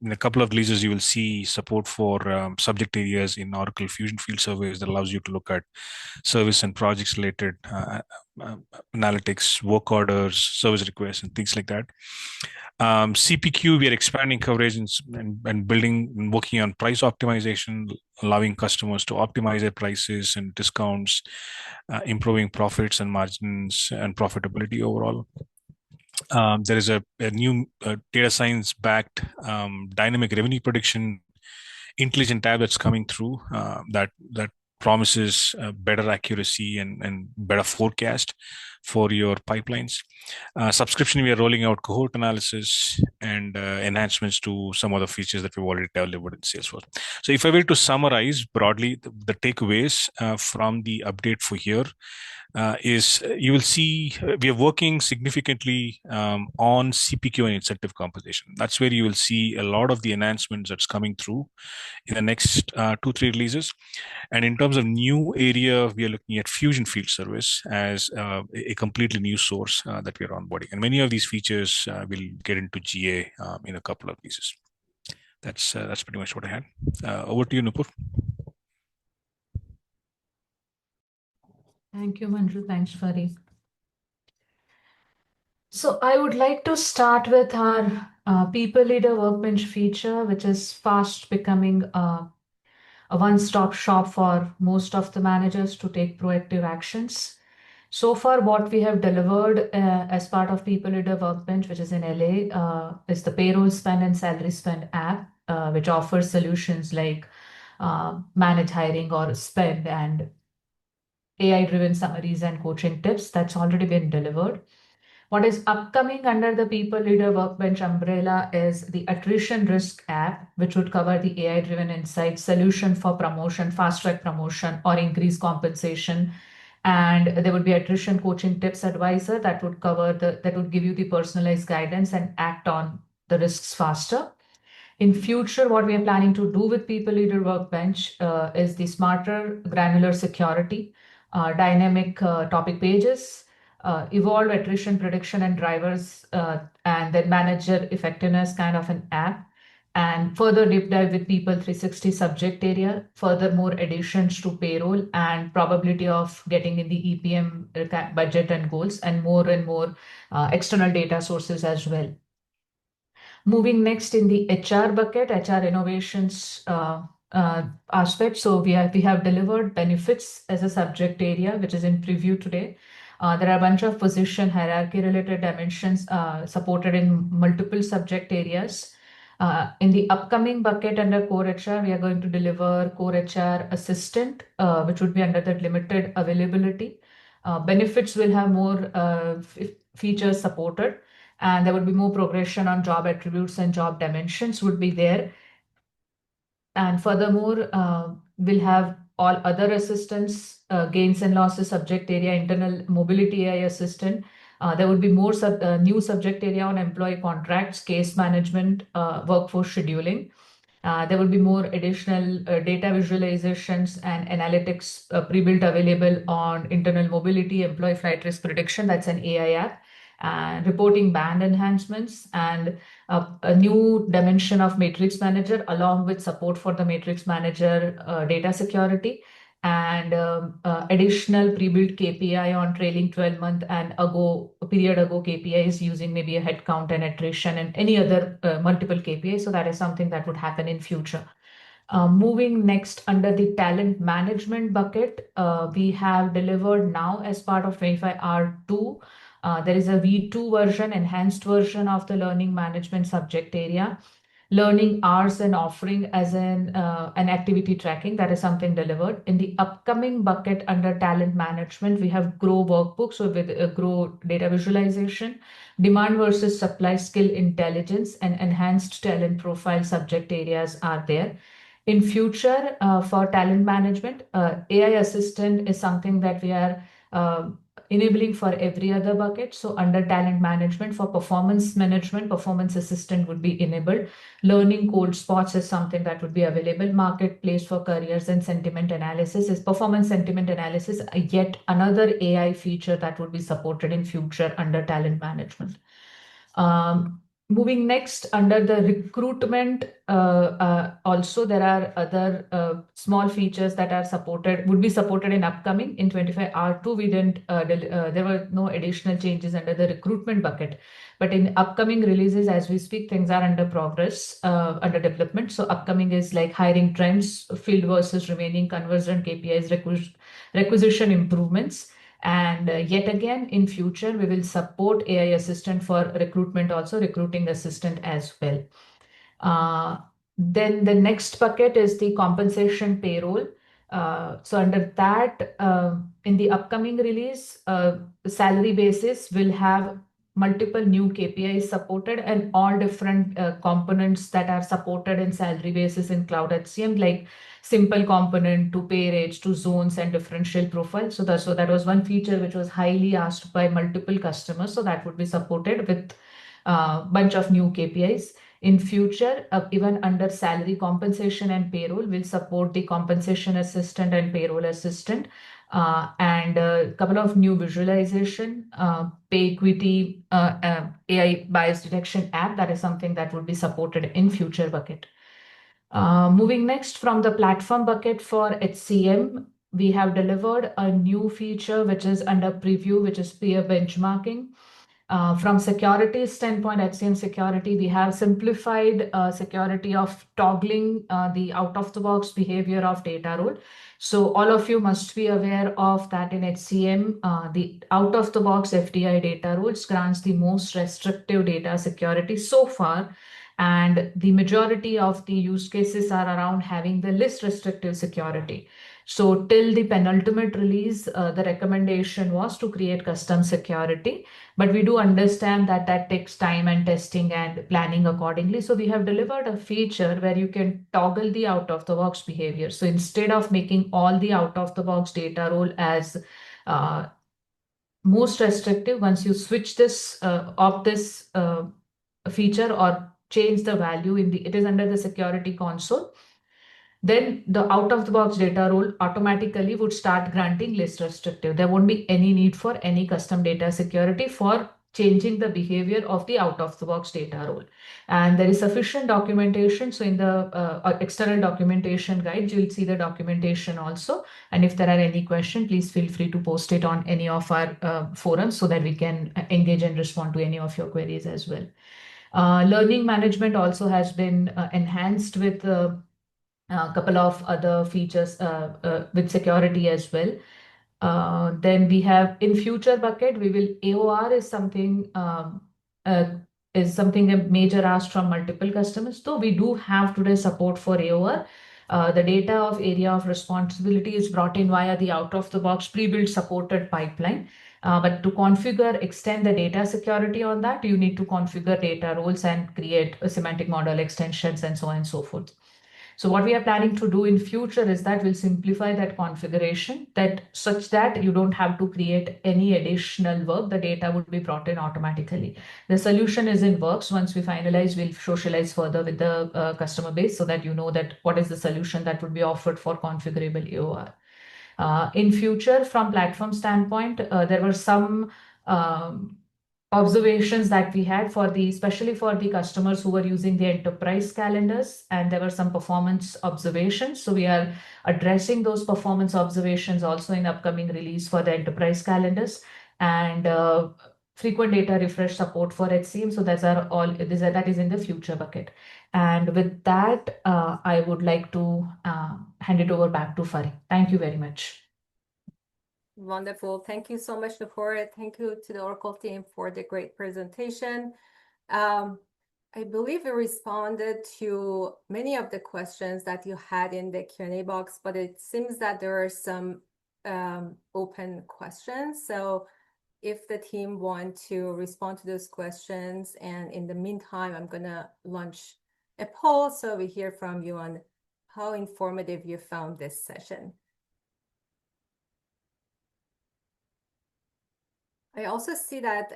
in a couple of releases, you will see support for subject areas in Oracle Fusion Field Service that allows you to look at service and projects related analytics, work orders, service requests, and things like that. CPQ, we are expanding coverage and building and working on price optimization, allowing customers to optimize their prices and discounts, improving profits and margins and profitability overall. There is a new data science backed dynamic revenue prediction intelligent tab that's coming through that promises better accuracy and better forecast for your pipelines. Subscription, we are rolling out cohort analysis and enhancements to some other features that we've already delivered in Salesforce. So if I were to summarize broadly the takeaways from the update for here, is you will see we are working significantly on CPQ and incentive compensation. That's where you will see a lot of the enhancements that's coming through in the next 2-3 releases. And in terms of new area, we are looking at Fusion Field Service as a completely new source that we are onboarding. And many of these features will get into GA in a couple of releases. That's pretty much what I had. Over to you, Nupur. Thank you, Manju. Thanks, Fari. So I would like to start with our People Leader Workbench feature, which is fast becoming a one-stop shop for most of the managers to take proactive actions. So far, what we have delivered as part of People Leader Workbench, which is in LA, is the payroll spend and salary spend app, which offers solutions like manage hiring or spend and AI-driven summaries and coaching tips. That's already been delivered. What is upcoming under the People Leader Workbench umbrella is the attrition risk app, which would cover the AI-driven insight solution for promotion, fast-track promotion, or increased compensation. And there would be attrition coaching tips advisor that would give you the personalized guidance and act on the risks faster. In future, what we are planning to do with People Leader Workbench is the smarter granular security, dynamic topic pages, evolve attrition prediction and drivers, and then manager effectiveness kind of an app, and further deep dive with People 360 subject area, furthermore additions to payroll and probability of getting in the EPM budget and goals, and more external data sources as well. Moving next in the HR bucket, HR innovations aspect. So we have delivered benefits as a subject area, which is in preview today. There are a bunch of position hierarchy related dimensions supported in multiple subject areas. In the upcoming bucket under Core HR, we are going to deliver Core HR Assistant, which would be under the limited availability. Benefits will have more features supported, and there would be more progression on job attributes and job dimensions would be there. And furthermore, we'll have all other assistants, gains and losses subject area, internal mobility AI assistant. There would be more new subject area on employee contracts, case management, workforce scheduling. There will be more additional data visualizations and analytics pre-built available on internal mobility, employee flight risk prediction. That's an AI app. Reporting band enhancements and a new dimension of matrix manager along with support for the matrix manager data security, and additional pre-built KPI on trailing 12-month and period ago KPIs using maybe a headcount and attrition and any other multiple KPIs. So that is something that would happen in future. Moving next under the talent management bucket, we have delivered now as part of 25R2. There is a V2 version, enhanced version of the learning management subject area. Learning hours and offering as an activity tracking, that is something delivered. In the upcoming bucket under talent management, we have Grow workbook, so with Grow data visualization, demand versus supply skill intelligence, and enhanced talent profile subject areas are there. In future, for talent management, AI assistant is something that we are enabling for every other bucket. So under talent management, for performance management, performance assistant would be enabled. Learning cold spots is something that would be available. Marketplace for careers and sentiment analysis is performance sentiment analysis, yet another AI feature that would be supported in future under talent management. Moving next under the recruitment, also there are other small features that are would be supported in upcoming. In 25R2, we didn't, there were no additional changes under the recruitment bucket. But in upcoming releases, as we speak, things are under progress, under development. So upcoming is like hiring trends, field versus remaining conversion KPIs, requisition improvements. And yet again, in future, we will support AI assistant for recruitment, also recruiting assistant as well. Then the next bucket is the compensation payroll. So under that, in the upcoming release, the salary basis will have multiple new KPIs supported and all different components that are supported in salary basis in Cloud HCM, like simple component to pay rates to zones and differential profile. So that was one feature which was highly asked by multiple customers. So that would be supported with a bunch of new KPIs. In future, even under salary compensation and payroll, we'll support the compensation assistant and payroll assistant, and a couple of new visualization, pay equity, AI bias detection app. That is something that would be supported in future bucket. Moving next from the platform bucket for HCM, we have delivered a new feature which is under preview, which is peer benchmarking. From security standpoint, HCM security, we have simplified security of toggling the out-of-the-box behavior of data role. So all of you must be aware of that in HCM, the out-of-the-box FDI data rules grants the most restrictive data security so far. And the majority of the use cases are around having the least restrictive security. So till the penultimate release, the recommendation was to create custom security. But we do understand that that takes time and testing and planning accordingly. So we have delivered a feature where you can toggle the out-of-the-box behavior. So instead of making all the out-of-the-box data role as most restrictive, once you switch this, opt this feature or change the value in the, it is under the security console, then the out-of-the-box data role automatically would start granting less restrictive. There won't be any need for any custom data security for changing the behavior of the out-of-the-box data role. And there is sufficient documentation. So in the external documentation guide, you'll see the documentation also. And if there are any questions, please feel free to post it on any of our forums so that we can engage and respond to any of your queries as well. Learning management also has been enhanced with a couple of other features with security as well. Then we have in future bucket, we will AOR is something a major ask from multiple customers. So we do have today support for AOR. The data of area of responsibility is brought in via the out-of-the-box pre-built supported pipeline. But to configure, extend the data security on that, you need to configure data roles and create semantic model extensions and so on and so forth. So what we are planning to do in future is that we'll simplify that configuration such that you don't have to create any additional work. The data would be brought in automatically. The solution is in works. Once we finalize, we'll socialize further with the customer base so that you know that what is the solution that would be offered for configurable AOR. In future, from platform standpoint, there were some observations that we had especially for the customers who were using the enterprise calendars, and there were some performance observations. So we are addressing those performance observations also in upcoming release for the enterprise calendars, and frequent data refresh support for HCM. So that is in the future bucket. And with that, I would like to hand it over back to Fari. Thank you very much. Wonderful. Thank you so much, Nupur. Thank you to the Oracle team for the great presentation. I believe we responded to many of the questions that you had in the Q&A box, but it seems that there are some open questions. So if the team want to respond to those questions, and in the meantime, I'm going to launch a poll so we hear from you on how informative you found this session. I also see that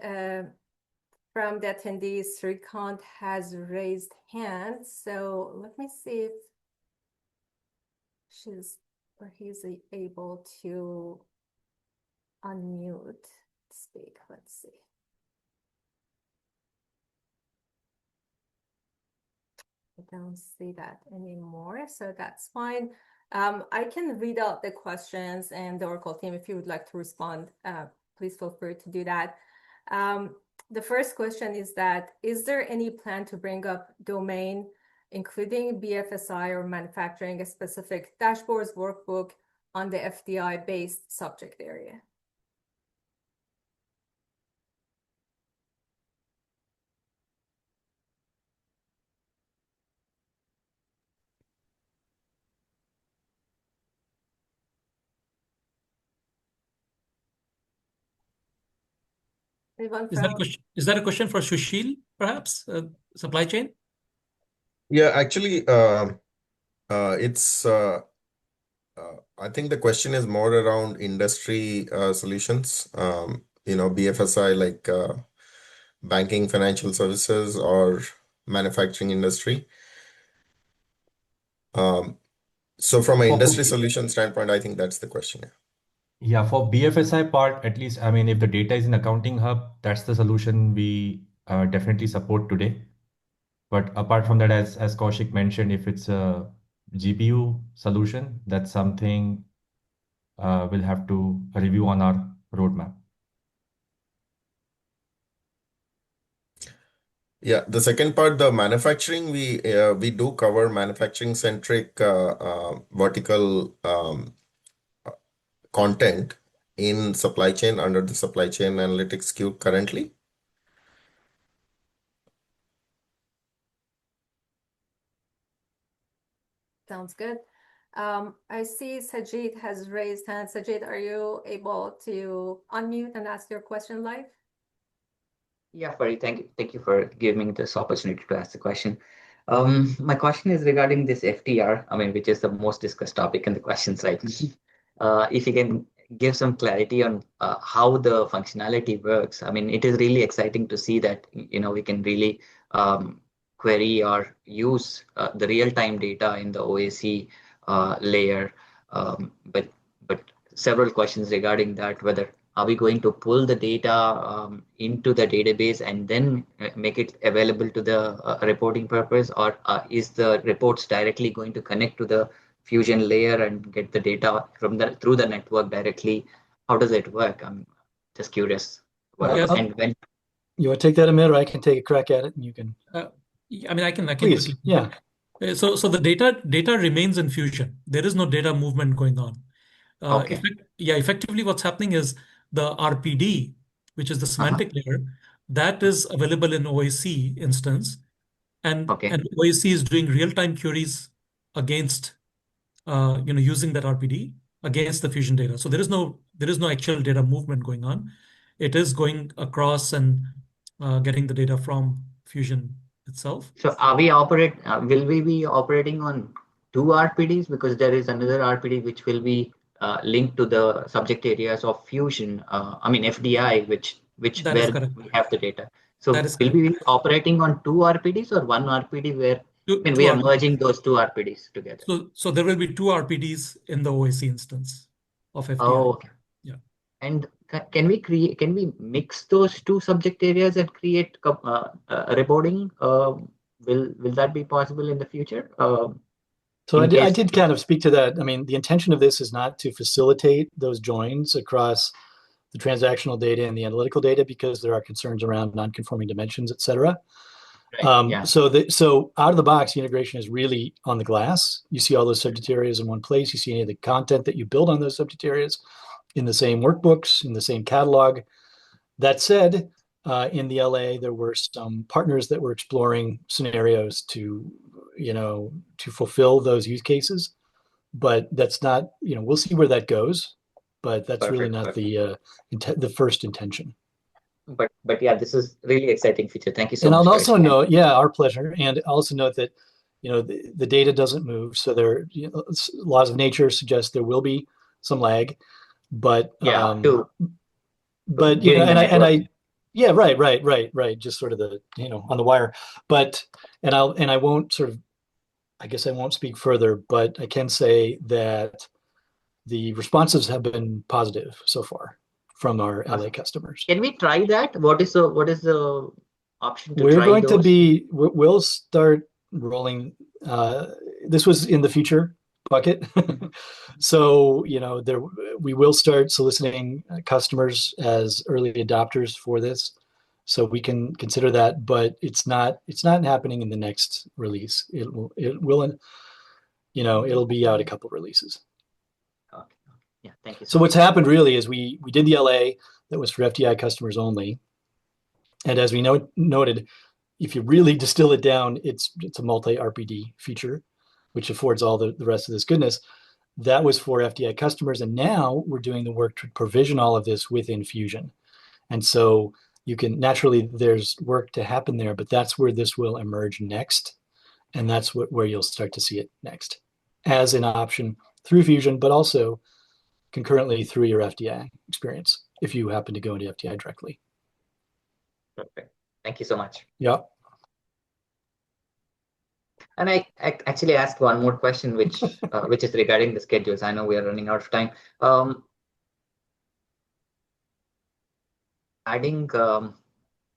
from the attendees, Srikant has raised hands. So let me see if he's able to unmute, speak. Let's see. I don't see that anymore, so that's fine. I can read out the questions, and the Oracle team, if you would like to respond, please feel free to do that. The first question is that, is there any plan to bring up domain, including BFSI or manufacturing, a specific dashboards workbook on the FDI-based subject area? Is that a question for Sushil, perhaps? Supply chain? Yeah, actually, it's I think the question is more around industry solutions. BFSI, like banking, financial services, or manufacturing industry. So from an industry solution standpoint, I think that's the question. Yeah, for BFSI part, at least, I mean, if the data is in accounting hub, that's the solution we definitely support today. But apart from that, as Kaushik mentioned, if it's a GPU solution, that's something we'll have to review on our roadmap. Yeah, the second part, the manufacturing, we do cover manufacturing centric vertical content in supply chain under the supply chain analytics queue currently. Sounds good. I see Sajid has raised hand. Sajid, are you able to unmute and ask your question live? Yeah, Farid, thank you for giving me this opportunity to ask the question. My question is regarding this FTR, which is the most discussed topic in the questions right now. If you can give some clarity on how the functionality works. It is really exciting to see that, we can really query or use the real-time data in the OAC layer. But several questions regarding that, whether are we going to pull the data into the database and then make it available to the reporting purpose, or is the reports directly going to connect to the Fusion layer and get the data from through the network directly? How does it work? I'm just curious. Yes. And when You want to take that, Amir, or I can take a crack at it and you can. I can Please, quickly. yeah. So the data remains in Fusion. There is no data movement going on. Okay. Effectively, what's happening is the RPD, which is the semantic layer, that is available in OAC instance, and Okay. and OAC is doing real-time queries against, using that RPD against the Fusion data. So there is no actual data movement going on. It is going across and getting the data from Fusion itself. So will we be operating on two RPDs, because there is another RPD which will be linked to the subject areas of Fusion, FDI, which That where is correct. we have the data. So That is will correct. we be operating on two RPDs or one RPD where we are merging those two RPDs together? So there will be two RPDs in the OAC instance of FDI. Oh, okay. Yeah. And can we mix those two subject areas and create reporting? Will that be possible in the future? So I did kind of speak to that. The intention of this is not to facilitate those joins across the transactional data and the analytical data, because there are concerns around non-conforming dimensions, et cetera. Right, yeah. So out of the box, the integration is really on the glass. You see all those subject areas in one place. You see any of the content that you build on those subject areas in the same workbooks, in the same catalog. That said, in the LA, there were some partners that were exploring scenarios to fulfill those use cases. But that's not, we'll see where that goes. But that's really not the first intention. But yeah, this is really exciting feature. Thank you so much. And I'll also note, our pleasure. And also note that, the data doesn't move. So there, laws of nature suggest there will be some lag. But but yeah, right. Just sort of the, on the wire. But I won't I guess I won't speak further, but I can say that the responses have been positive so far from our LA customers. Can we try that? What is the option to We're try going those? We'll start rolling. This was in the feature bucket. So, we will start soliciting customers as early adopters for this. So we can consider that, but it's not happening in the next release. It'll be out a couple releases. Okay. Yeah, thank you. So what's happened really is we did the LA that was for FDI customers only. And as we noted, if you really distill it down, it's a multi-RPD feature, which affords all the rest of this goodness. That was for FDI customers. And now we're doing the work to provision all of this within Fusion. And so you can naturally, there's work to happen there, but that's where this will emerge next. And that's where you'll start to see it next as an option through Fusion, but also concurrently through your FDI experience, if you happen to go into FDI directly. Perfect. Thank you so much. Yeah. And I actually asked one more question, which is regarding the schedules. I know we are running out of time. Adding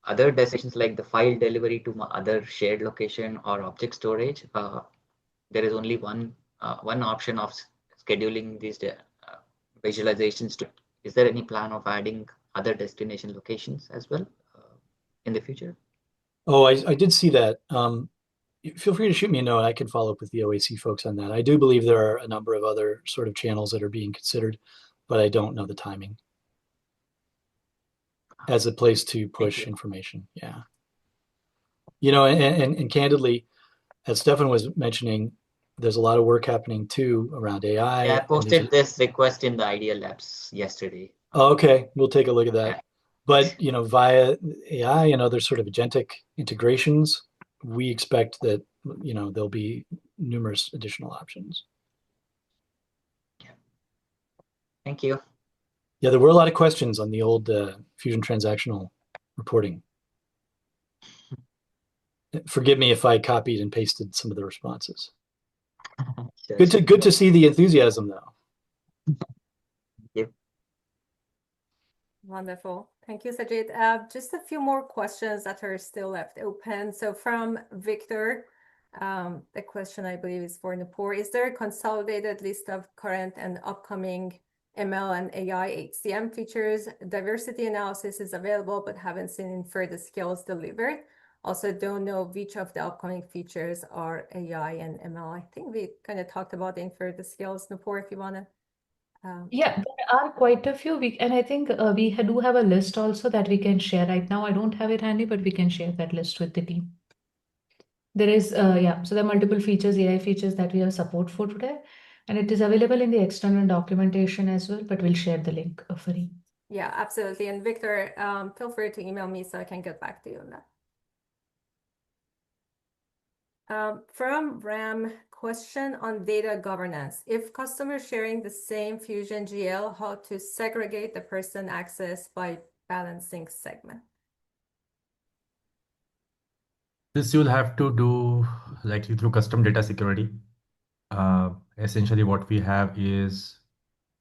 other destinations like the file delivery to other shared location or object storage, there is only one option of scheduling these visualizations to. Is there any plan of adding other destination locations as well in the future? Oh, I did see that. Feel free to shoot me a note. I can follow up with the OAC folks on that. I do believe there are a number of other sort of channels that are being considered, but I don't know the timing as a place to push information. Yeah. And candidly, as Stefan was mentioning, there's a lot of work happening too around AI. Yeah, I posted this request in the Idea Labs yesterday. Okay, we'll take a look at that. Yeah. But via AI and other sort of agentic integrations, we expect that there'll be numerous additional options. Thank you. Yeah, there were a lot of questions on the old Fusion transactional reporting. Forgive me if I copied and pasted some of the responses. Sure, Good to see the enthusiasm, though. Thank you. Wonderful. Thank you, Sajid. Just a few more questions that are still left open. So from Victor, the question I believe is for Nupur. Is there a consolidated list of current and upcoming ML and AI HCM features? Diversity analysis is available, but haven't seen infer the skills delivered. Also, don't know which of the upcoming features are AI and ML. I think we kind of talked about infer the skills, Nupur, if you want to. Yeah, there are quite a few. And I think we do have a list also that we can share right now. I don't have it handy, but we can share that list with the team. There is, so there are multiple features, AI features that we have support for today. And it is available in the external documentation as well, but we'll share the link for you. Yeah, absolutely. And Victor, feel free to email me so I can get back to you on that. From Ram, question on data governance. If customers sharing the same Fusion GL, how to segregate the person access by balancing segment? This you'll have to do likely through custom data security. Essentially, what we have is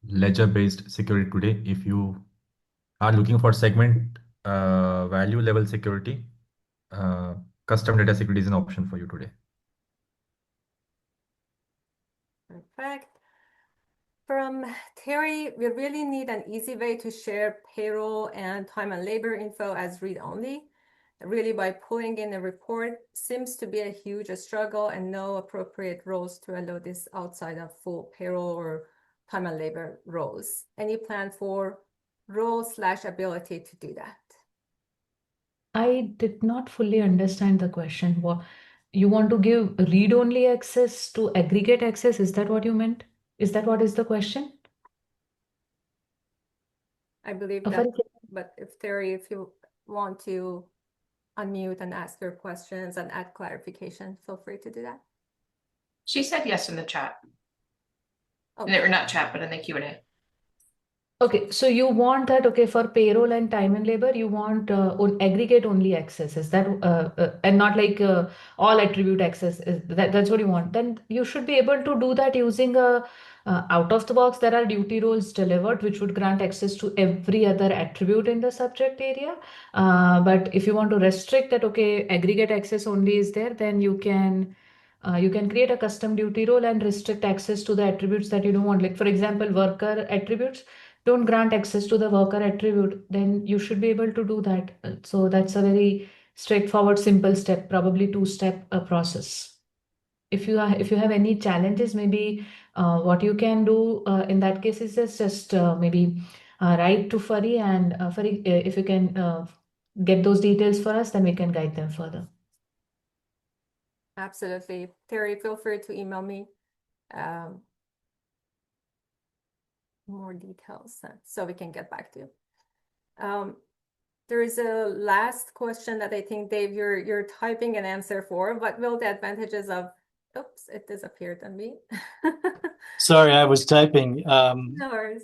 ledger-based security today. If you are looking for segment value level security, custom data security is an option for you today. Perfect. From Terry, we really need an easy way to share payroll and time and labor info as read-only. Really, by pulling in a report seems to be a huge struggle and no appropriate roles to allow this outside of full payroll or time and labor roles. Any plan for role/ability to do that? I did not fully understand the question. What you want to give read-only access to aggregate access? Is that what you meant? Is that what is the question? I believe that, but if Terry, if you want to unmute and ask your questions and add clarification, feel free to do that. She said yes in the chat. Okay. Or not chat, but in the Q&A. Okay, so you want that, okay, for payroll and time and labor, you want aggregate only access. Is that, and not like all attribute access, that's what you want. Then you should be able to do that using a out of the box. There are duty roles delivered, which would grant access to every other attribute in the subject area. But if you want to restrict that, okay, aggregate access only is there, then you can create a custom duty role and restrict access to the attributes that you don't want. Like, for example, worker attributes don't grant access to the worker attribute, then you should be able to do that. So that's a very straightforward, simple step, probably two-step process. If you have any challenges, maybe what you can do in that case is just maybe write to Fari, and Fari, if you can get those details for us, then we can guide them further. Absolutely. Terry, feel free to email me more details so we can get back to you. There is a last question that I think, Dave, you're typing an answer for. What will the advantages of, oops, it disappeared on me. Sorry, I was typing. No worries.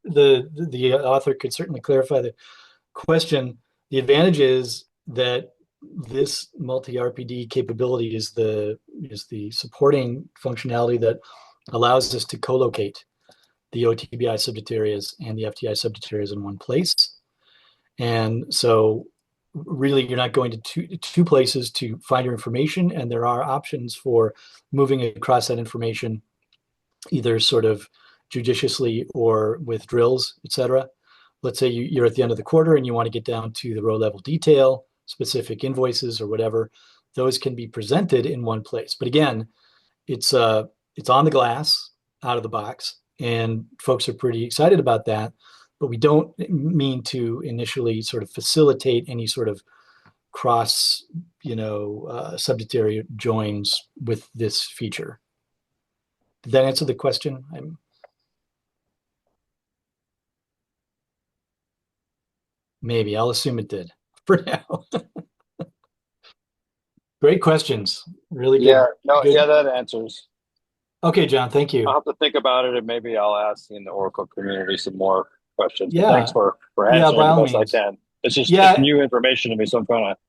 The author could certainly clarify the question. The advantage is that this multi-RPD capability is the supporting functionality that allows us to co-locate the OTBI subject areas and the FDI subject areas in one place. And so really you're not going to two places to find your information, and there are options for moving across that information either sort of judiciously or with drills, etc. Let's say you're at the end of the quarter and you want to get down to the row level detail. specific invoices or whatever, those can be presented in one place. But again, it's on the glass out of the box, and folks are pretty excited about that. But we don't mean to initially sort of facilitate any sort of cross, subject area joins with this feature. Did that answer the question? Maybe. I'll assume it did for now. Great questions. Really good. Yeah, no, good. yeah, that answers. Okay, John, thank you. I'll have to think about it, and maybe I'll ask in the Oracle community some more questions. Yeah. But thanks for answering by the all best means. I can. It's just Yeah. it's new information to me, so I'm trying to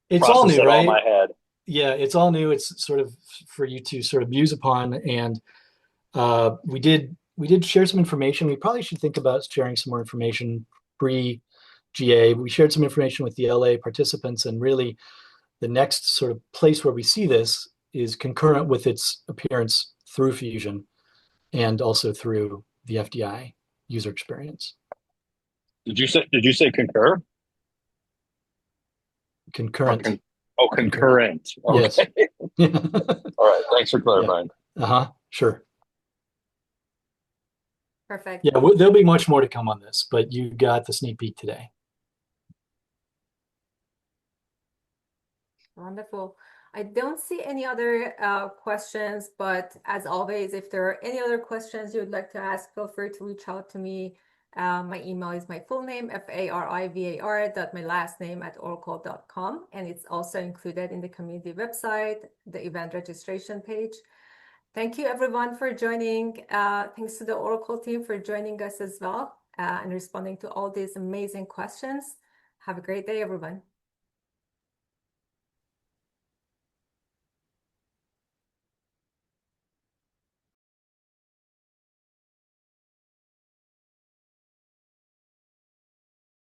It's all process new, it all right? in my head. Yeah, it's all new. It's sort of for you to sort of muse upon. And we did share some information. We probably should think about sharing some more information pre-GA. We shared some information with the LA participants, and really the next sort of place where we see this is concurrent with its appearance through Fusion and also through the FDI user experience. Did you say concur? Concurrent. Concurrent. Okay. Yes. All right. Thanks for clarifying. Yeah. Sure. Perfect. Yeah, there'll be much more to come on this, but you got the sneak peek today. Wonderful. I don't see any other questions, but as always, if there are any other questions you would like to ask, feel free to reach out to me. My email is my full name, FARIVAR, my last name @oracle.com. And it's also included in the community website, the event registration page. Thank you everyone for joining. Thanks to the Oracle team for joining us as well and responding to all these amazing questions. Have a great day, everyone.